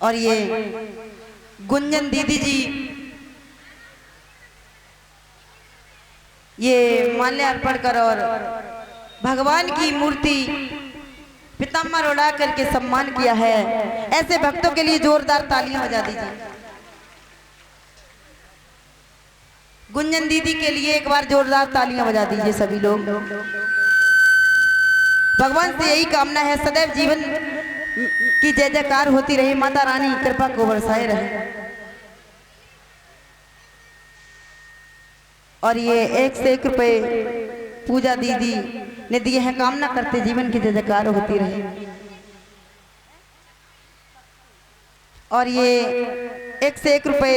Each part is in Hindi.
और ये गुंजन दीदी जी ये माल्य अर्पण कर और भगवान की मूर्ति पीताम्बर उड़ा करके सम्मान किया है। ऐसे भक्तों के लिए जोरदार तालियां बजा दीजिए। गुंजन दीदी के लिए एक बार जोरदार तालियां बजा दीजिए सभी लोग। भगवान से यही कामना है सदैव जीवन की जय जयकार होती रहे, माता रानी कृपा को बरसाए रहे। और ये 1 से 1 रुपए पूजा दीदी ने दिए हैं, कामना करते जीवन की जय जयकार होती रहे। और ये 1 से 1 रुपए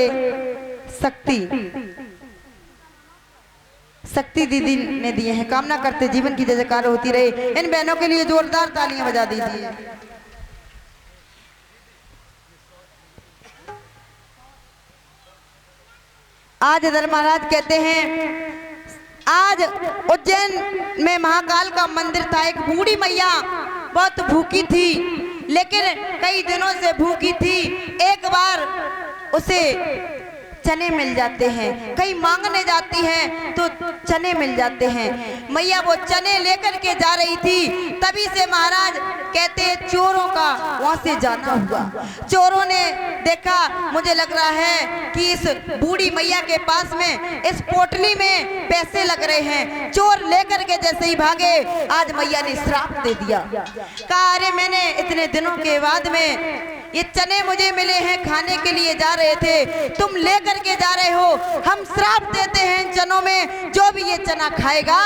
शक्ति दीदी ने दिए हैं, कामना करते जीवन की जय जयकार होती रहे। इन बहनों के लिए जोरदार तालियां बजा दीजिए। आज इधर महाराज कहते हैं आज उज्जैन में महाकाल का मंदिर था। एक बूढ़ी मैया बहुत भूखी थी, लेकिन कई दिनों से भूखी थी। एक बार उसे चने मिल जाते हैं, कहीं मांगने जाती है तो चने मिल जाते हैं। मैया वो चने लेकर के जा रही थी, तभी से महाराज कहते हैं चोरों का वहां से जाना हुआ। चोरों ने देखा, मुझे लग रहा है कि इस बूढ़ी मैया के पास में इस पोटली में पैसे लग रहे हैं। चोर लेकर के जैसे ही भागे, आज मैया ने श्राप दे दिया। कहा अरे मैंने इतने दिनों के बाद में ये चने मुझे मिले हैं, खाने के लिए जा रहे थे, तुम लेकर के जा रहे हो। हम श्राप देते हैं इन चनों में, जो भी ये चना खाएगा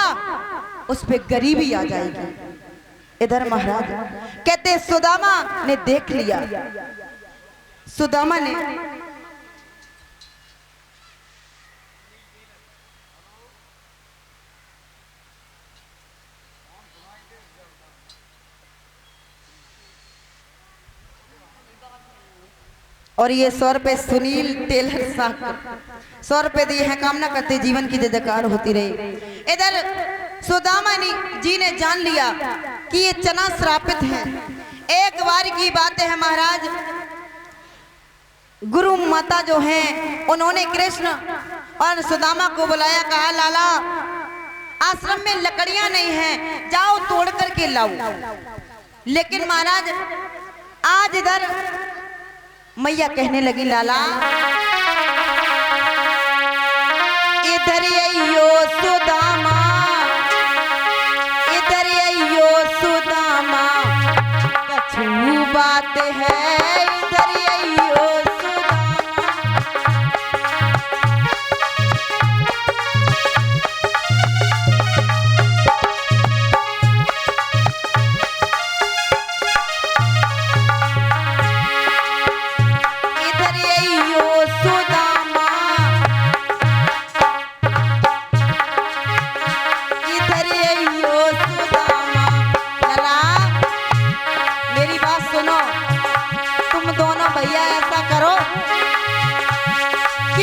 उस पे गरीबी आ जाएगी। इधर महाराज कहते सुदामा ने देख लिया। सुदामा ने और ये 100 रुपए सुनील टेलर साहब 100 रुपए दिए हैं, कामना करते जीवन की जय जयकार होती रहे। इधर सुदामा जी ने जान लिया कि ये चना श्रापित है। एक बार की बात है महाराज, गुरु माता जो हैं उन्होंने कृष्ण और सुदामा को बुलाया, कहा लाला आश्रम में लकड़ियां नहीं हैं, जाओ तोड़ करके लाओ। लेकिन महाराज आज इधर मैया कहने लगी लाला इधर आइयो सुदामा, इधर आइयो सुदामा, कछु बात है इधर आइयो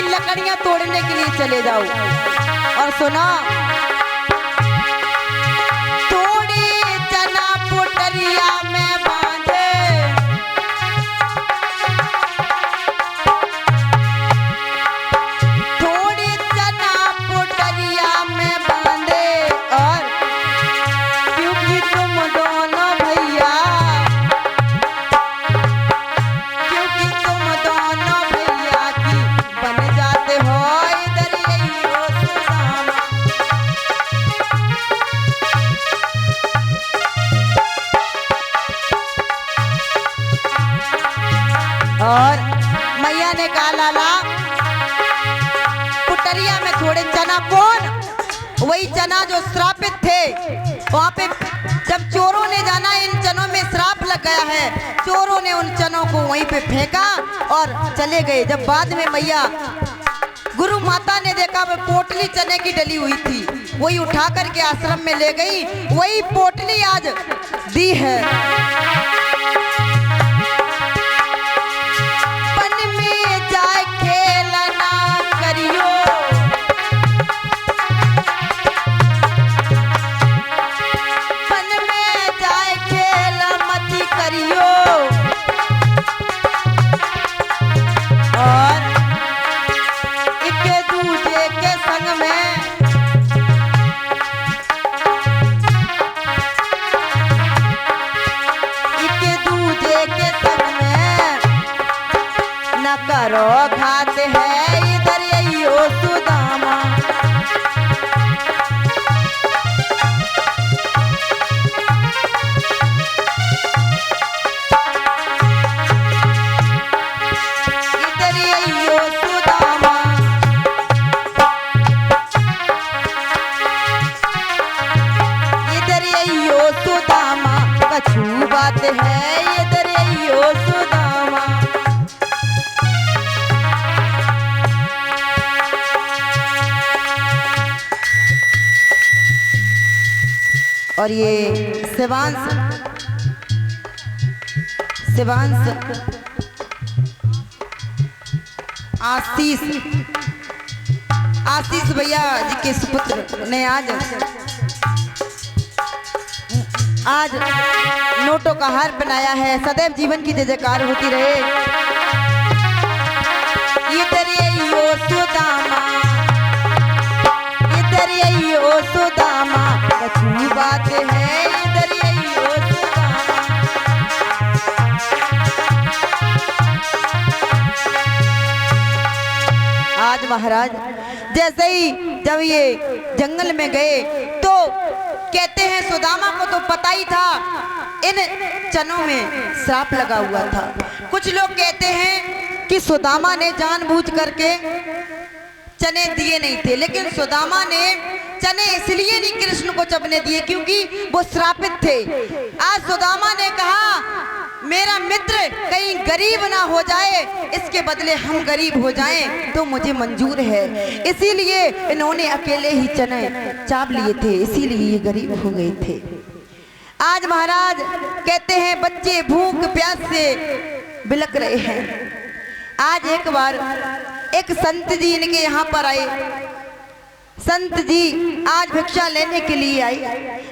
लकड़ियां तोड़ने के लिए चले जाओ। और सुना थोड़ी चना पुटरिया में बांधे, थोड़ी चना पुटरिया में बांधे। और क्योंकि तुम दोनों भैया, क्योंकि तुम दोनों भैया की बन जाते हो इधर आइयो सुदामा। और मैया ने कहा लाला पुटरिया में थोड़े चना, कौन? वही चना जो श्रापित थे। वहां पे जब चोरों ने जाना इन चनों में श्राप लग गया है, चोरों ने उन चनों को वहीं पे फेंका और चले गए। जब बाद में मैया गुरु माता ने देखा वो पोटली चने की डली हुई थी, वही उठा करके आश्रम में ले गई। वही पोटली आज दी है। वन में जाए खेलना करियो, वन में जाए खेल मत करियो, के संग में न करो घात है इधर यही सुदामा। बात है इधर यो सुदामा। और ये शिवांश आशीष भैया जी के सुपुत्र ने आज नोटों का हार बनाया है। सदैव जीवन की जय जयकार होती रहे। इधर यो सुदामा, इधर यो सुदामा, कछु बात है इधर यो सुदामा। आज महाराज जैसे ही जब ये जंगल में गए तो कहते हैं सुदामा को तो पता ही था इन चनों में श्राप लगा हुआ था। कुछ लोग कहते हैं कि सुदामा ने जानबूझ करके चने दिए नहीं थे, लेकिन सुदामा ने चने इसलिए नहीं कृष्ण को चबने दिए क्योंकि वो श्रापित थे। आज सुदामा ने कहा मेरा मित्र कहीं गरीब ना हो जाए, इसके बदले हम गरीब हो जाएं तो मुझे मंजूर है। इसीलिए इन्होंने अकेले ही चने चाप लिए थे, इसीलिए ये गरीब हो गए थे। आज महाराज कहते हैं बच्चे भूख प्यास से बिलक रहे हैं। आज एक बार एक संत जी इनके यहाँ पर आए। संत जी आज भिक्षा लेने के लिए आई।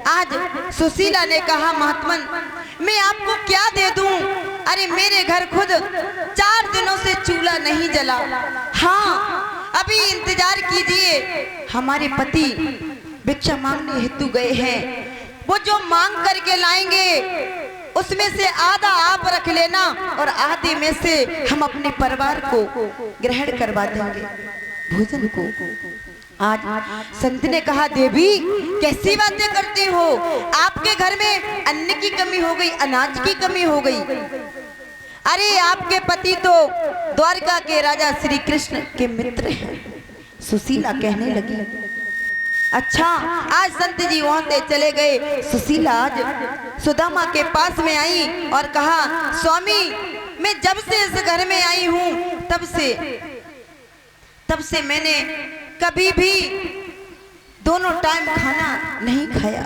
आज सुशीला ने कहा महात्मन मैं आपको क्या दे दूं? अरे मेरे घर खुद 4 दिनों से चूल्हा नहीं जला। हाँ अभी इंतजार कीजिए, हमारे पति भिक्षा मांगने हेतु गए हैं। वो जो मांग करके लाएंगे उसमें से आधा आप रख लेना और आधे में से हम अपने परिवार को ग्रहण करवा देंगे भोजन को। आज संत ने कहा देवी कैसी बातें करती हो? आपके घर में अन्न की कमी हो गई, अनाज की कमी हो गई। अरे आपके पति तो द्वारका के राजा श्री कृष्ण के मित्र हैं। सुशीला कहने लगी अच्छा। आज संत जी वहां से चले गए। सुशीला आज सुदामा के पास में आई और कहा स्वामी मैं जब से इस घर में आई हूं तब से मैंने कभी भी दोनों टाइम खाना नहीं खाया।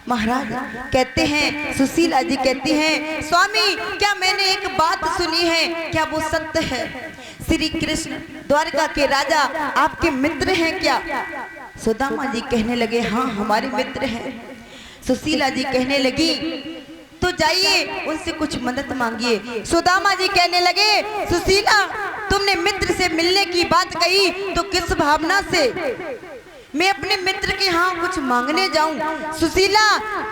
महाराज कहते हैं सुशीला जी कहती हैं स्वामी क्या मैंने एक बात सुनी है, क्या वो सत्य है? श्री कृष्ण द्वारका के राजा आपके मित्र हैं क्या? सुदामा जी कहने लगे हाँ हमारे मित्र हैं। सुशीला जी कहने लगी तो जाइए उनसे कुछ मदद मांगिए। सुदामा जी कहने लगे सुशीला तुमने मित्र से मिलने की बात कही तो किस भावना से मैं अपने मित्र के यहाँ कुछ मांगने जाऊं? सुशीला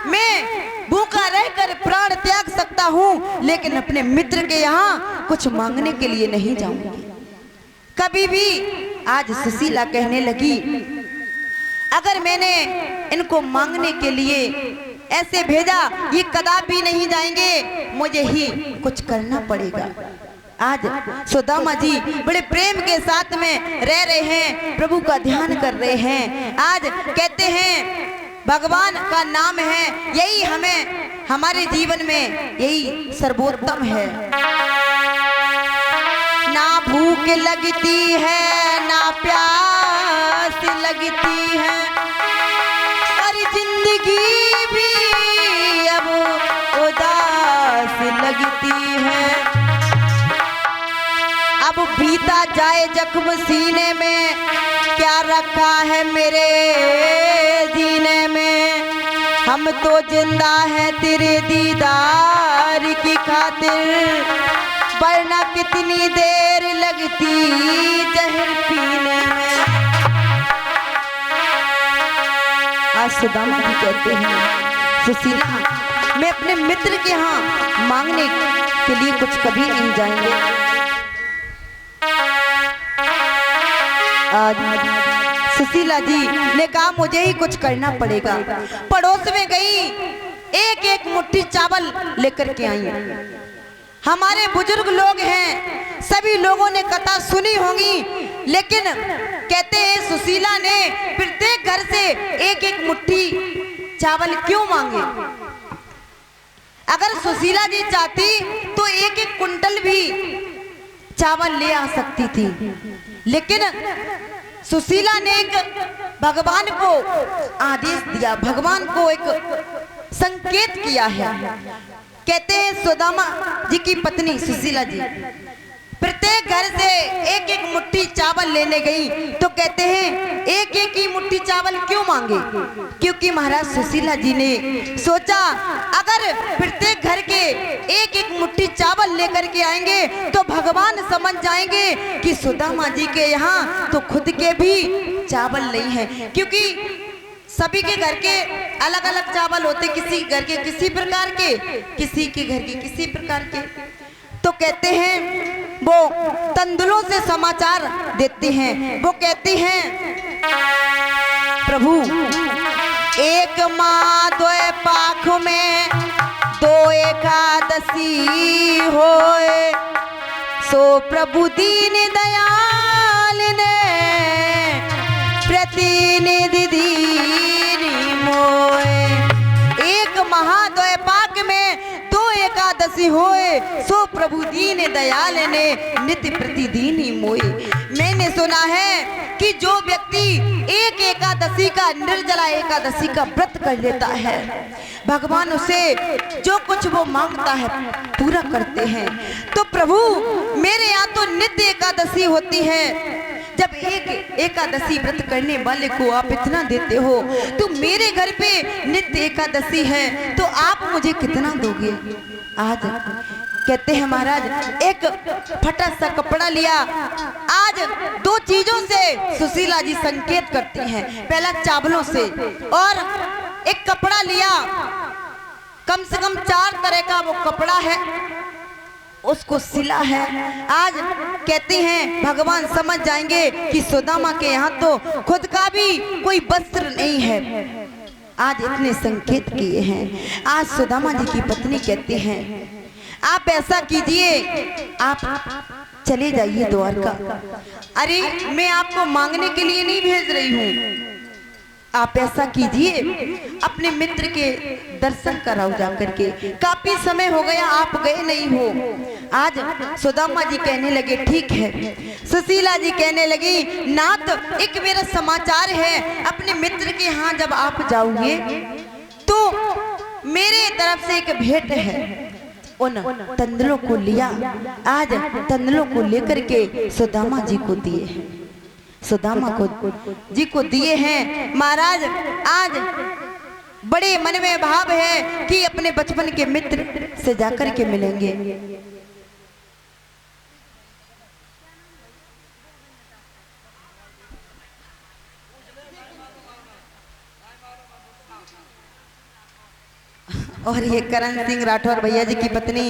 मैं भूखा रहकर प्राण त्याग सकता हूँ लेकिन अपने मित्र के यहाँ कुछ मांगने के लिए नहीं जाऊंगी कभी भी। आज सुशीला कहने लगी अगर मैंने इनको मांगने के लिए ऐसे भेजा ये कदापि नहीं जाएंगे, मुझे ही कुछ करना पड़ेगा। आज सुदामा जी बड़े प्रेम के साथ में रह रहे हैं, प्रभु का ध्यान कर रहे हैं। आज कहते हैं भगवान का नाम है, यही हमें हमारे जीवन में यही सर्वोत्तम है। ना भूख लगती है ना प्यास लगती है और जिंदगी भी अब उदास लगती है। अब बीता जाए जख्म सीने में क्या रखा है मेरे जीने में। हम तो जिंदा है तेरे दीदार की खातिर, वरना कितनी देर लगती जहर पीने में। आज सुदामा जी कहते हैं सुशीला मैं अपने मित्र के यहाँ मांगने के लिए कुछ कभी नहीं जाएंगे। आज सुशीला जी ने कहा मुझे ही कुछ करना पड़ेगा। पड़ोस में गई, एक एक मुट्ठी चावल लेकर के आई। हमारे बुजुर्ग लोग हैं, सभी लोगों ने कथा सुनी होगी, लेकिन कहते हैं सुशीला ने प्रत्येक घर से एक एक मुट्ठी चावल क्यों मांगे? अगर सुशीला जी चाहती तो एक एक कुंटल भी चावल ले आ सकती थी, लेकिन सुशीला ने एक भगवान को आदेश दिया, भगवान को एक संकेत किया है। कहते हैं सुदामा जी की पत्नी सुशीला जी प्रत्येक घर से एक एक मुट्ठी चावल लेने गई, तो कहते हैं एक एक ही मुट्ठी चावल क्यों मांगे? क्योंकि महाराज सुशीला जी ने सोचा अगर प्रत्येक घर के एक एक मुट्ठी चावल लेकर के आएंगे तो भगवान समझ जाएंगे कि सुदामा जी के यहाँ तो खुद के भी चावल नहीं है, क्योंकि सभी के घर के अलग अलग चावल होते, किसी घर के किसी प्रकार के, किसी के घर के किसी प्रकार के। तो कहते हैं वो तंदुलों से समाचार देती हैं, वो कहती हैं प्रभु एक माँ दो पाख में दो एकादशी होए, सो प्रभु दीन दयाल ने प्रतिनिधि दीनी मोए। एक महा दो पाक में दो एकादशी होए, सो प्रभु दीन दयाल ने नित्य प्रतिदिन ही मोए। मैंने सुना है कि जो व्यक्ति एक एकादशी का, निर्जला एकादशी का व्रत कर लेता है, भगवान उसे जो कुछ वो मांगता है पूरा करते हैं। तो प्रभु मेरे यहाँ तो नित्य एकादशी होती है, जब एक एकादशी व्रत करने वाले को आप इतना देते हो, तो मेरे घर पे नित्य एकादशी है तो आप मुझे कितना दोगे? आज कहते हैं महाराज एक फटा सा कपड़ा लिया। आज दो चीजों से सुशीला जी संकेत करती हैं, पहला चावलों से और एक कपड़ा लिया, कम से कम 4 तरह का वो कपड़ा है, उसको सिला है। आज कहती हैं भगवान समझ जाएंगे कि सुदामा के यहाँ तो खुद का भी कोई वस्त्र नहीं है। आज इतने संकेत किए हैं। आज सुदामा जी की पत्नी कहती हैं आप ऐसा कीजिए, आप चले जाइए द्वारका। अरे मैं आपको मांगने के लिए नहीं भेज रही हूँ, आप ऐसा कीजिए अपने मित्र के दर्शन कराओ जाकर के, काफी समय हो गया आप गए नहीं हो। आज सुदामा जी कहने लगे ठीक है। सुशीला जी कहने लगी नाथ एक मेरा समाचार है, अपने मित्र के यहाँ जब आप जाओगे तो मेरे तरफ से एक भेंट है। उन तंदलों को लिया, आज तंदलों को लेकर के सुदामा जी को दिए हैं, सुदामा को जी को दिए हैं। महाराज आज बड़े मन में भाव है कि अपने बचपन के मित्र से जाकर के मिलेंगे। और ये करण सिंह राठौर भैया जी की पत्नी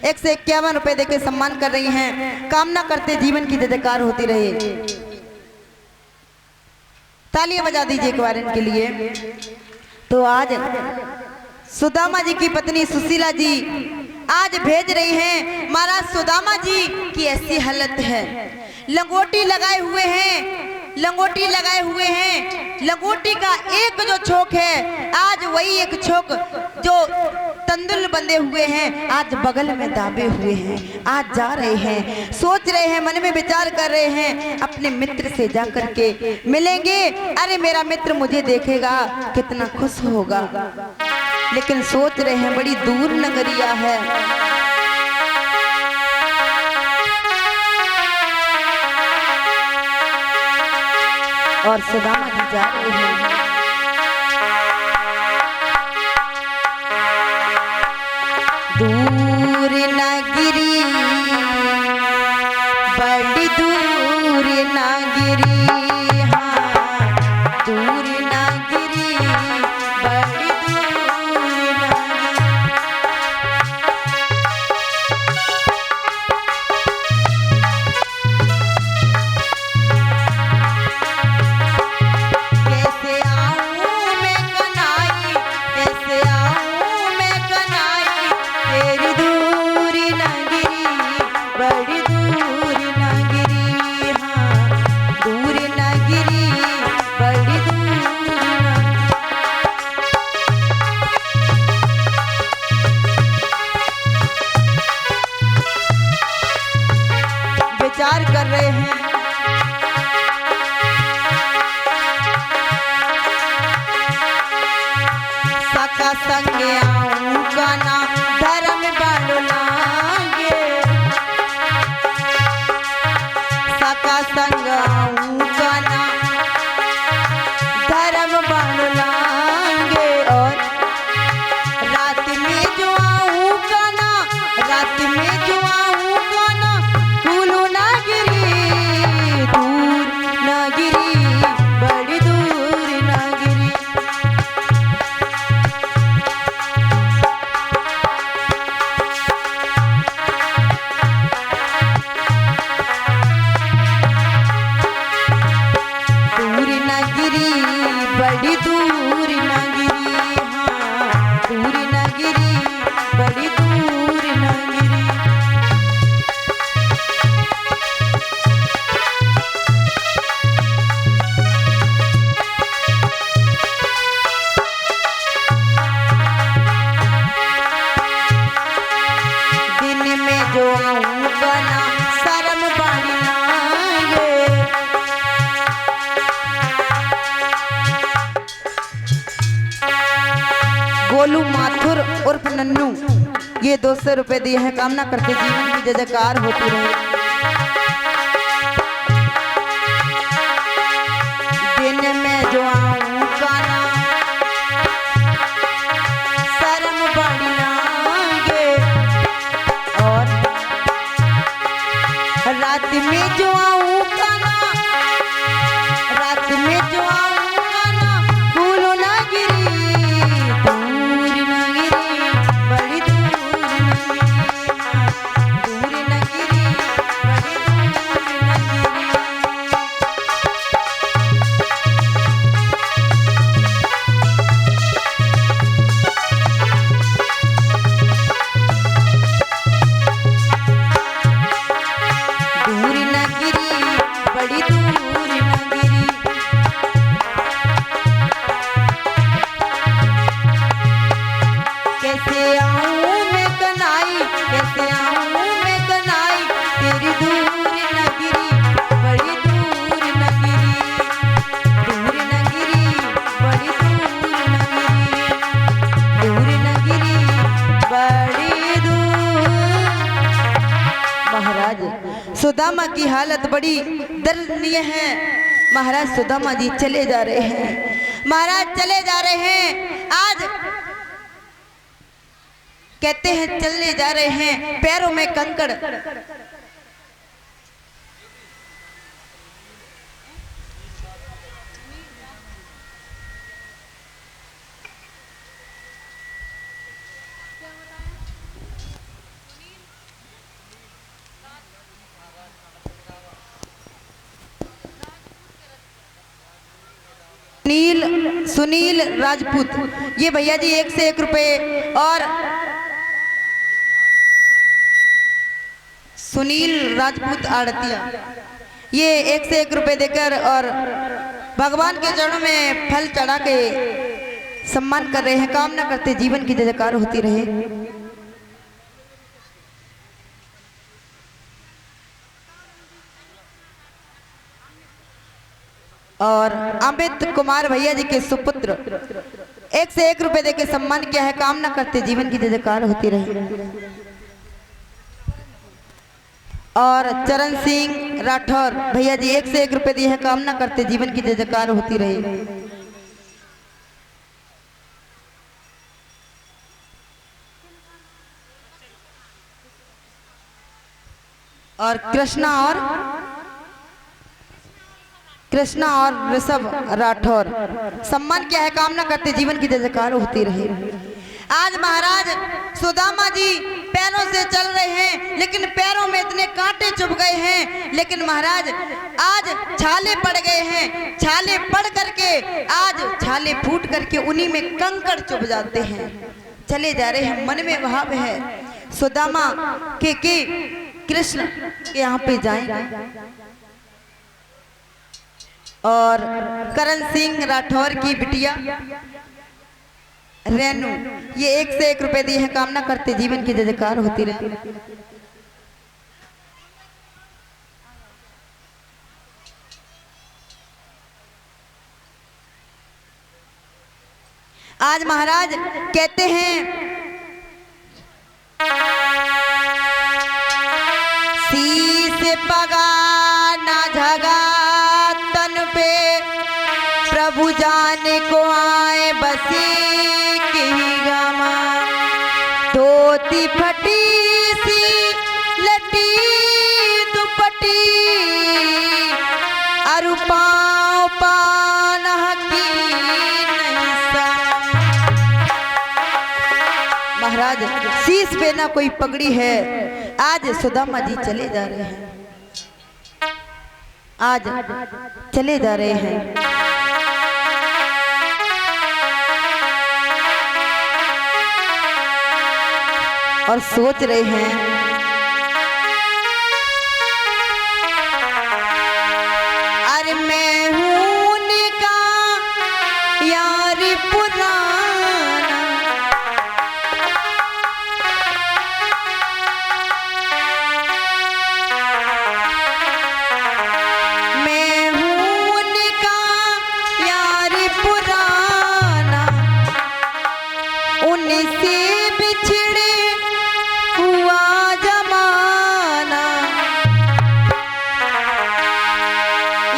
151 रुपए देकर सम्मान कर रही हैं। कामना करते जीवन की जयकार होती रहे। तालियां बजा दीजिए एक बार इनके लिए। तो आज सुदामा जी की पत्नी सुशीला जी आज भेज रही हैं। महाराज सुदामा जी की ऐसी हालत है, लंगोटी लगाए हुए हैं, लंगोटी लगाए हुए हैं। लंगोटी का एक जो छोक है, आज वही एक छोक जो तंदुल बंधे हुए हैं आज बगल में दाबे हुए हैं। आज जा रहे हैं, सोच रहे हैं, मन में विचार कर रहे हैं अपने मित्र से जाकर के मिलेंगे। अरे मेरा मित्र मुझे देखेगा कितना खुश होगा, लेकिन सोच रहे हैं बड़ी दूर नगरिया है। और सुदामा जी जा रहे हैं। दूर नगरी बड़ी दूर नगरी, हाँ दूर नगरी बड़ी दूर नगरी। विचार कर रहे हैं। सका संग आऊं गाना धर्म बांध लांगे, सका संग आऊं गाना धर्म बांध लांगे। और रात में जो आऊं गाना, रात में जो आऊं गाना भूलो ना गिरी, दूर ना गिरी, बड़ी दूर ना गिरी। दूर ना गिरी, बड़ी दूर ना गिरी, हाँ दूर ना गिरी, बड़ी दूर ना गिरी। दिन में जो आऊं गाना शर्म बाड़ी लांगे, गोलू माथुर उर्फ नन्नू ये 200 रुपए दिए हैं। कामना करते जीवन की जय जयकार होती रहे। दिन में जो आऊं गाना शर्म बाड़ी लांगे, और रात में जो आऊं गाना, रात में जो आऊं गाना भूलो ना गिरी, दूर ना गिरी, बड़ी दूर ना गिरी, दूर ना गिरी, बड़ी दूर ना गिरी। दूर ना गिरी, बड़ी दूर ना गिरी। कैसे आऊं मैं कनाई, कैसे आऊं मैं कनाई, तेरी दूर ना गिरी, बड़ी दूर ना गिरी, दूर ना गिरी, बड़ी दूर ना गिरी, दूर ना गिरी, बड़ी दूर। महाराज सुदामा की हालत बड़ी दयनीय है। महाराज सुदामा जी चले जा रहे हैं, महाराज चले जा रहे हैं। आज कहते हैं चलने जा रहे हैं, पैरों में कंकड़, सुनील राजपूत ये भैया जी 1 से 1 रुपए, और सुनील राजपूत आड़तिया ये 1 से 1 रुपए देकर और भगवान के चरणों में फल चढ़ा के सम्मान कर रहे हैं। कामना करते जीवन की जय जयकार होती रहे। और अमित कुमार भैया जी के सुपुत्र 1 से 1 रुपए देके सम्मान किया है। कामना करते जीवन की जय जयकार होती रही। और चरण सिंह राठौर भैया जी 1 से 1 रुपए दिए हैं। कामना करते जीवन की जय जयकार होती रही। और कृष्णा और ऋषभ राठौर सम्मान किया है। कामना करते जीवन की जय जयकार होती रहे। आज महाराज सुदामा जी पैरों से चल रहे हैं, लेकिन पैरों में इतने कांटे चुभ गए हैं। लेकिन महाराज आज छाले पड़ गए हैं। छाले पड़ करके आज छाले फूट करके उन्हीं में कंकड़ चुभ जाते हैं। चले जा रहे हैं, मन में भाव है सुदामा के कृष्ण के यहाँ पे जाएंगे। और करण सिंह राठौर की बिटिया रेनू ये 1 से 1 रुपए दिए हैं। कामना करते जीवन की जय जयकार होती रहे। आज महाराज कहते हैं शीश पगा ना झगा तन पे प्रभु जाने को आए बसी की गमा धोती फटी सी लटी दुपटी अरु पाँव पानह की नहीं समा। महाराज शीश पे ना कोई पगड़ी है। आज सुदामा जी चले जा रहे हैं, आज चले जा रहे हैं। और सोच रहे हैं अरे मैं हूं उनका यार पुराना, मैं हूं उनका यार पुराना, उनसे बिछड़े हुआ जमाना,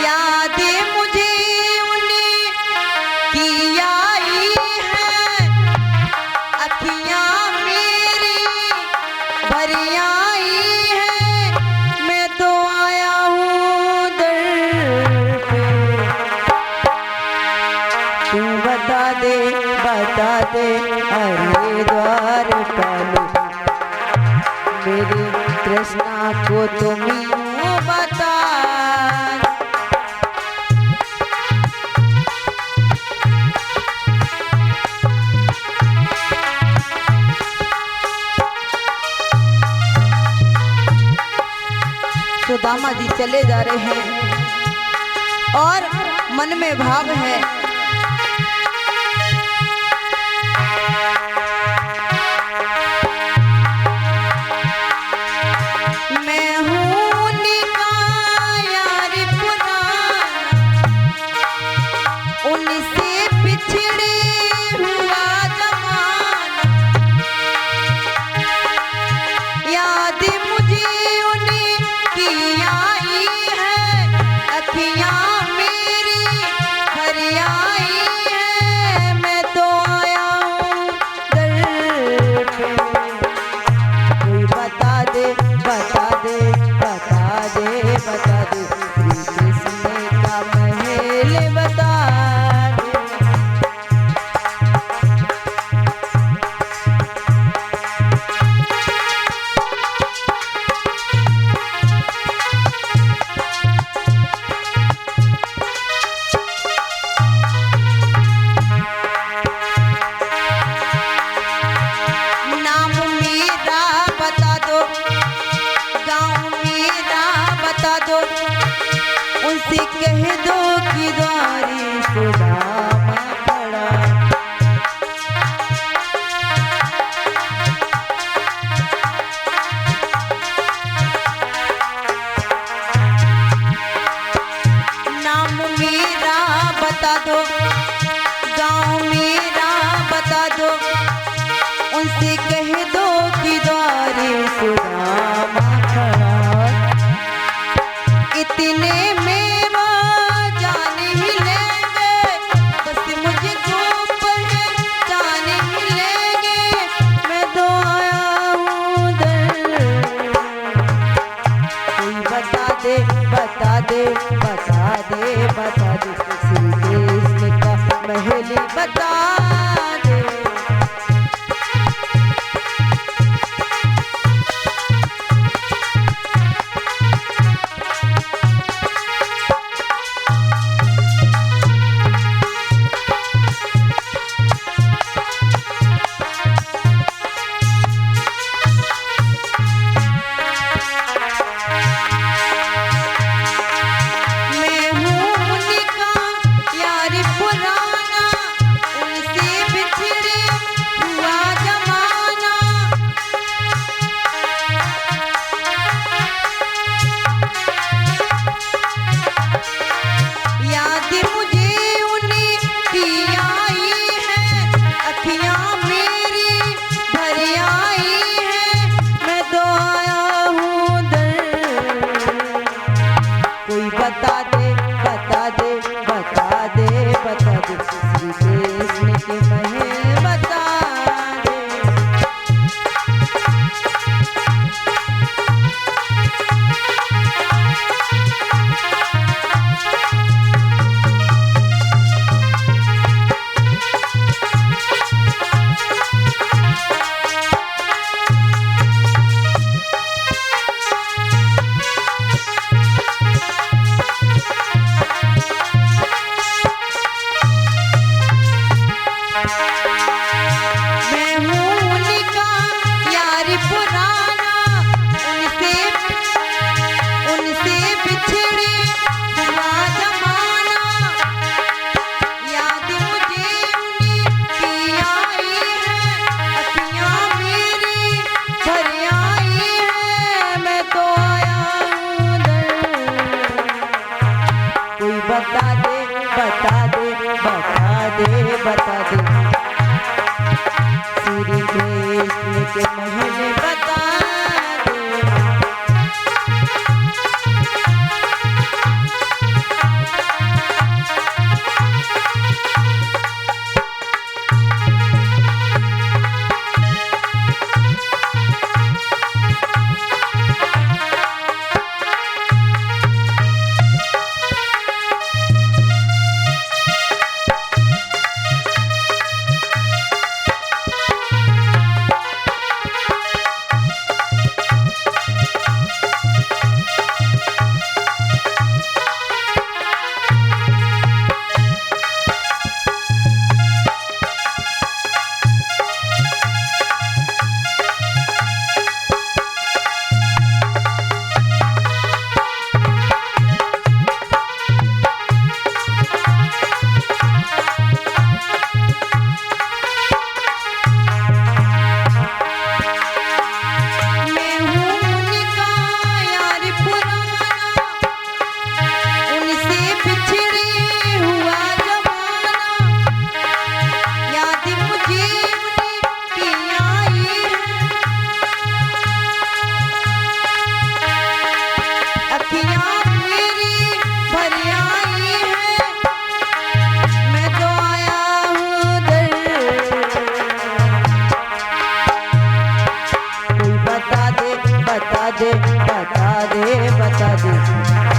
यादें मुझे उनकी आई है, अखियां मेरी भरी आई है, मैं तो आया हूँ दर पे। तू बता दे अरे द्वार पालो मेरी कृष्णा को तुम यूं बता। सुदामा जी चले जा रहे हैं और मन में भाव है मैं हूं उनका यार पुराना, उनसे बिछड़े हुआ जमाना, याद मुझे उनकी आई है, अखियां मेरी भरी आई है, मैं तो आया हूँ दर पे। कोई बता दे श्री कृष्ण का महल बता दे। नाम मेरा बता दो, गाँव मेरा बता दो, उनसे कह दो कि द्वारी सुदामा खड़ा। नाम मेरा बता दो, गाँव मेरा बता दो, उनसे कह दो कि द्वारी सुदामा खड़ा। इतने में वो जान ही लेंगे, बस मुझको पहचान ही लेंगे, मैं तो आया हूँ दर। कोई बता दे श्री कृष्ण का महल बता दे। मैं हूँ बता दे, श्री कृष्ण के महल बता दे। बता दे, बता दे, बता दे।